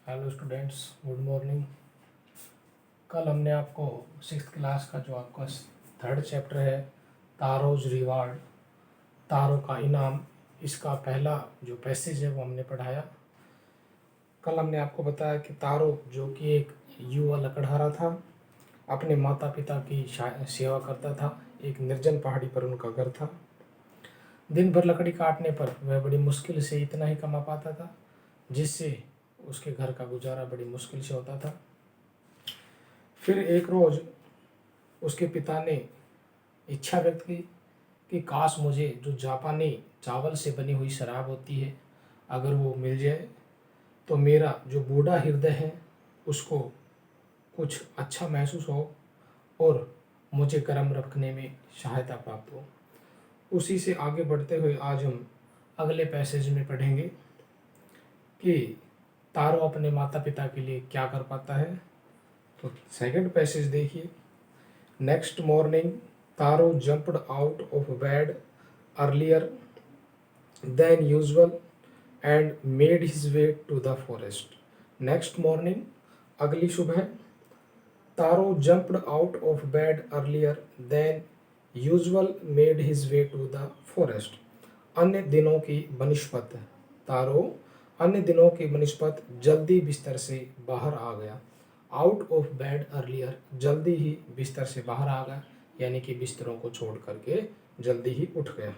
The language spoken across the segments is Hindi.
Hello students, good morning. कल हमने आपको सिक्स क्लास का जो आपका थर्ड चैप्टर है तारोज रिवार्ड, तारों का इनाम, इसका पहला जो पैसेज है वो हमने पढ़ाया। कल हमने आपको बताया कि तारो जो कि एक युवा लकड़हारा था, अपने माता पिता की सेवा करता था। एक निर्जन पहाड़ी पर उनका घर था। दिन भर लकड़ी काटने पर वह बड़ी मुश्किल से इतना ही कमा पाता था जिससे उसके घर का गुजारा बड़ी मुश्किल से होता था। फिर एक रोज़ उसके पिता ने इच्छा व्यक्त की कि काश मुझे जो जापानी चावल से बनी हुई शराब होती है, अगर वो मिल जाए तो मेरा जो बूढ़ा हृदय है उसको कुछ अच्छा महसूस हो और मुझे गर्म रखने में सहायता प्राप्त हो। उसी से आगे बढ़ते हुए आज हम अगले पैसेज में पढ़ेंगे कि तारो अपने माता पिता के लिए क्या कर पाता है। तो सेकंड पैसेज देखिए। Next morning Taro jumped out of bed earlier than usual and made his way to the forest. Next morning, अगली सुबह, Taro jumped out of bed earlier than usual made his way to the forest. अन्य दिनों की बनस्पत तारो अन्य दिनों की बनस्पत जल्दी बिस्तर से बाहर आ गया। आउट ऑफ बेड अर्लियर, जल्दी ही बिस्तर से बाहर आ गया, यानी कि बिस्तरों को छोड़ करके जल्दी ही उठ गया।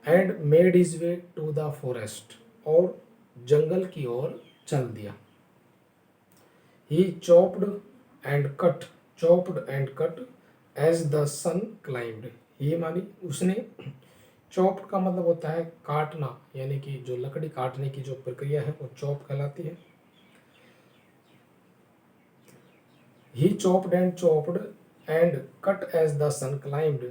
And made his way to the forest, और जंगल की ओर चल दिया। He chopped and cut as the sun climbed. He मानी उसने, चॉप्ड का मतलब होता है काटना, यानी कि जो लकड़ी काटने की जो प्रक्रिया है वो चॉप कहलाती है। He chopped and cut as the sun climbed,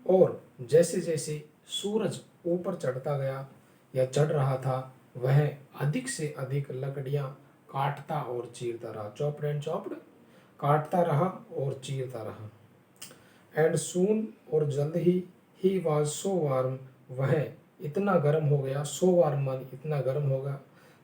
और जैसे जैसे सूरज ऊपर चढ़ता गया या चढ़ रहा था वह अधिक से अधिक लकड़ियां काटता और चीरता रहा। चॉप्ड, काटता रहा और चीरता रहा। एंड सून, और जल्द ही वॉज सो वार्म, वह इतना गर्म हो गया, सो वार्म मान इतना गर्म होगा,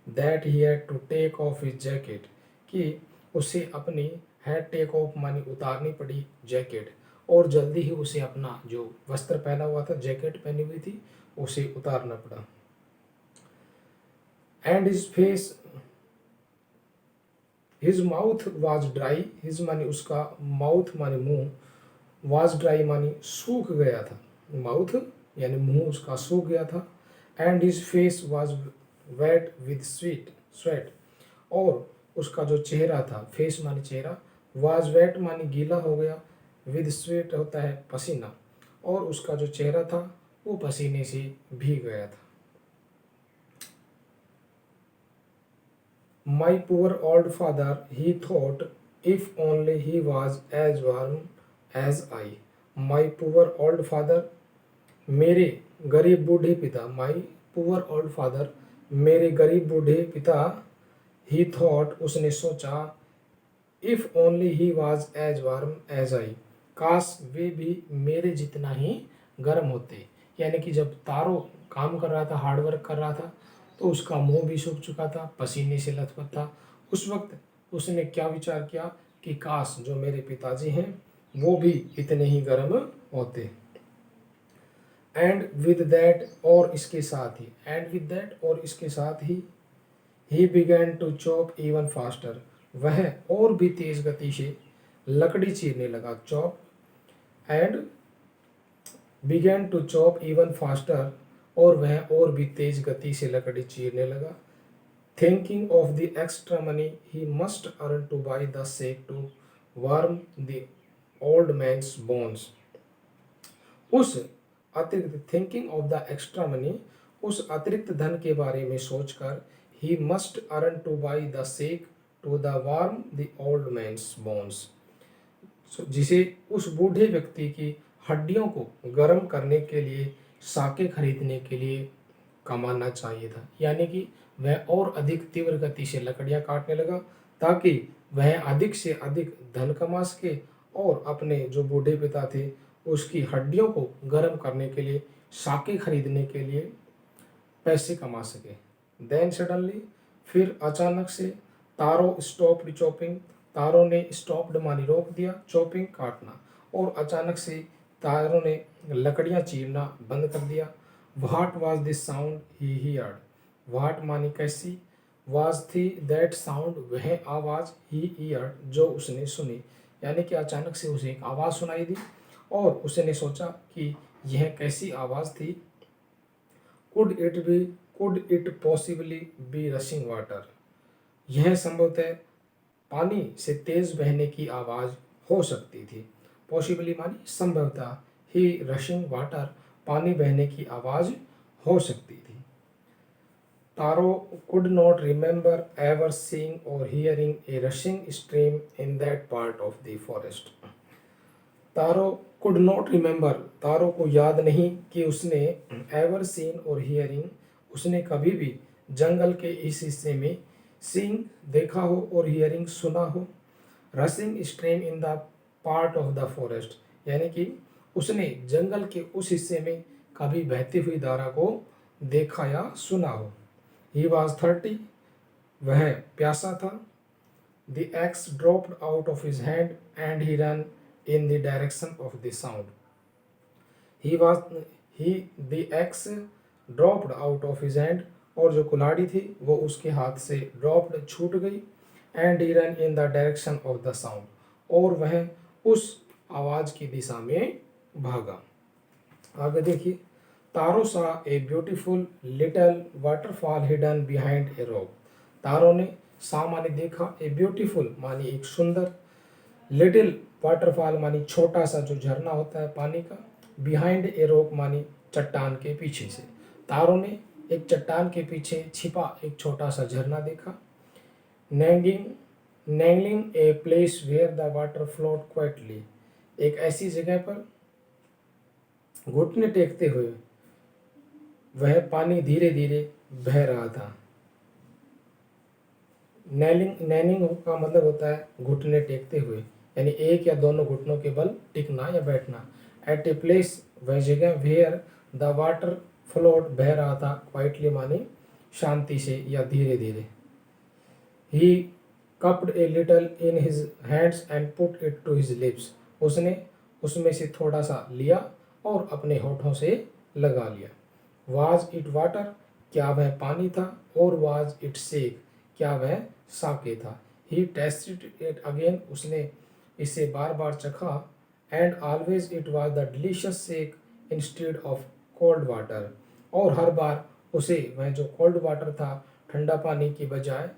that he had to take off his jacket, कि उसे अपनी हैड टेक ऑफ मानी उतारनी पड़ी जैकेट, और जल्दी ही उसे अपना जो वस्त्र पहना हुआ था, जैकेट पहनी हुई थी, उसे उतारना पड़ा। And his face, his mouth was dry, his मानी उसका, माउथ मानी मुंह, वाज ड्राई मानी सूख गया था, माउथ यानी मुंह उसका सूख गया था। And his face was wet with sweat, और उसका जो चेहरा था, फेस मानी चेहरा, वाज वेट मानी गीला हो गया, विद स्वेट होता है पसीना, और उसका जो चेहरा था वो पसीने से भीग गया था। My poor old father, he thought, if only he was as warm as I. My poor old father, मेरे गरीब बूढ़े पिता, my poor old father, मेरे गरीब बूढ़े पिता, he thought, उसने सोचा, if only he was as warm as I, काश वे भी मेरे जितना ही गर्म होते। यानी कि जब तारो काम कर रहा था, हार्डवर्क कर रहा था, तो उसका मुंह भी सूख चुका था, पसीने से लथपथ था। उस वक्त उसने क्या विचार किया कि काश जो मेरे पिताजी हैं वो भी इतने ही गर्म होते। एंड विद दैट, और इसके साथ ही, एंड विद दैट, और इसके साथ ही began to chop even faster, वह और भी तेज गति से लकड़ी चीरने लगा। Chop and began to chop even faster, और वह और भी तेज गति से लकड़ी चीरने लगा। Thinking of the extra money he must earn to buy the sake to warm the old man's bones, उस अतिरिक्त, thinking of the extra money, उस अतिरिक्त धन के बारे में सोचकर, he must earn to buy the sake to the warm the old man's bones, जिसे उस बूढ़े व्यक्ति की हड्डियों को गर्म करने के लिए, साके खरीदने के लिए कमाना चाहिए था। यानी कि वह और अधिक तीव्र गति से लकड़ियां काटने लगा ताकि वह अधिक से अधिक धन कमा सके और अपने जो बूढ़े पिता थे उसकी हड्डियों को गर्म करने के लिए, साके खरीदने के लिए पैसे कमा सके। देन सडनली, फिर अचानक से तारो स्टॉप्ड चॉपिंग, तारों ने स्टॉप्ड मानी रोक दिया, चॉपिंग काटना, और अचानक से तारों ने लकड़ियां चीरना बंद कर दिया। What was this sound he heard, what मानी कैसी, वाज थी दैट साउंड वह आवाज़, ही हियर्ड जो उसने सुनी, यानी कि अचानक से उसे एक आवाज़ सुनाई दी और उसने सोचा कि यह कैसी आवाज़ थी। Could it be, could it possibly be rushing water, यह संभवतः पानी से तेज बहने की आवाज़ हो सकती थी। पॉसिबली मानी संभवतः, ही रशिंग वाटर पानी बहने की आवाज़ हो सकती थी। तारो could not remember ever seeing or hearing a rushing stream in that part of the forest. Taro could not remember, Taro को याद नहीं कि उसने एवर सीन और हियरिंग, उसने कभी भी जंगल के इस हिस्से में सीइंग देखा हो और हियरिंग सुना हो, रसिंग stream in the part of the forest, यानी कि उसने जंगल के उस हिस्से में कभी बहती हुई धारा को देखा या सुना हो। ही वॉज 30, वह प्यासा था। The axe dropped out of his hand and he ran in the direction of the sound. He was he the axe dropped out of his hand, और जो कुल्हाड़ी थी वो उसके हाथ से ड्रॉप्ड छूट गई, and he run in the direction of the sound, और वह उस आवाज़ की दिशा में भागा। आगे देखिए, तारो सा a beautiful little waterfall hidden behind a rock, तारों ने सामान्य देखा ए ब्यूटीफुल मानी एक सुंदर, लिटिल वाटरफॉल मानी छोटा सा जो झरना होता है पानी का, बिहाइंड ए रॉक मानी चट्टान के पीछे से, तारों ने एक चट्टान के पीछे छिपा एक छोटा सा झरना देखा। नैंगिंग, नैंगलिंग a place where the water float quietly, एक ऐसी जगह पर घुटने टेकते हुए वह पानी धीरे धीरे बह रहा था। नैनिंग का मतलब होता है घुटने टेकते हुए, यानी एक या दोनों घुटनों के बल टिकना या बैठना। एट ए प्लेस, वह जगह, वेयर द वाटर फ्लोट बह रहा था, क्वाइटली मानी शांति से या धीरे धीरे। He cupped a little in his hands and put it to his lips, उसने उसमें से थोड़ा सा लिया और अपने होठों से लगा लिया। वाज इट वाटर, क्या वह पानी था, और वाज इट सेक, क्या वह साके था। ही टेस्टेड इट अगेन, उसने इसे बार बार चखा, and always it was the delicious sake instead of cold water, और हर बार उसे वह जो कोल्ड वाटर था ठंडा पानी की बजाय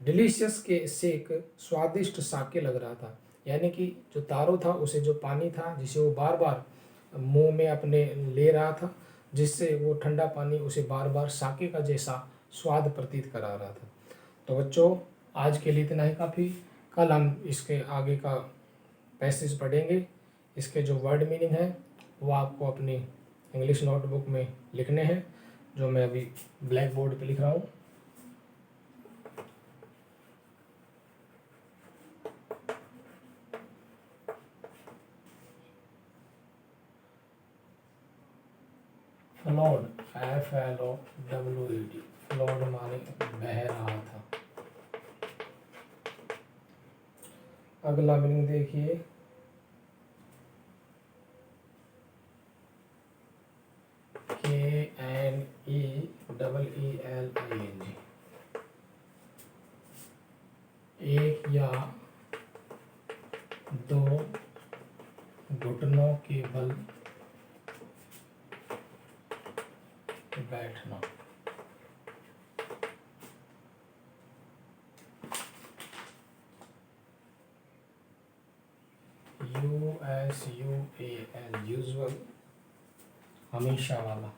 डिलीशियस के सेक स्वादिष्ट साके लग रहा था, यानी कि जो तारो था उसे जो पानी था जिसे वो बार बार मुंह में अपने ले रहा था, जिससे वो ठंडा पानी उसे बार बार साके का जैसा स्वाद प्रतीत करा रहा था। तो बच्चों, आज के लिए इतना ही काफ़ी। कल हम इसके आगे का पैसेज पढ़ेंगे। इसके जो वर्ड मीनिंग है वो आपको अपनी इंग्लिश नोटबुक में लिखने हैं, जो मैं अभी ब्लैक बोर्ड पे लिख रहा हूँ। फ्लॉड, FLOWED, फ्लॉड माने बह रहा था। अगला मीनिंग देखिए, KNELLING, एक या दो घुटनों के बल बैठना। USUAL, यूजुअल, हमेशा वाला।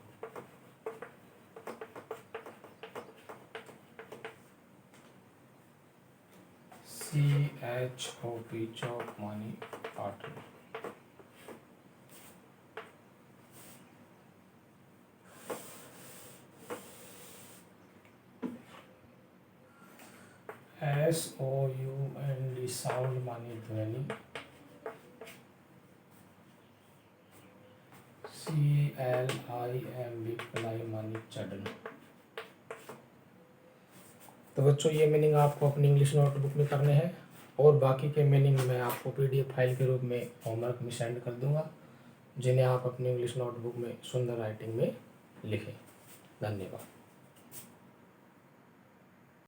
CHOP, चौक मानी काटना। SOUND, साउंड मानी ध्वनि। CLIMB, क्लाइम मानी चढ़ना। तो बच्चों ये मीनिंग आपको अपनी इंग्लिश नोटबुक में करने हैं और बाकी के मीनिंग मैं आपको PDF फाइल के रूप में होमवर्क में सेंड कर दूंगा, जिन्हें आप अपनी इंग्लिश नोटबुक में सुंदर राइटिंग में लिखें। धन्यवाद।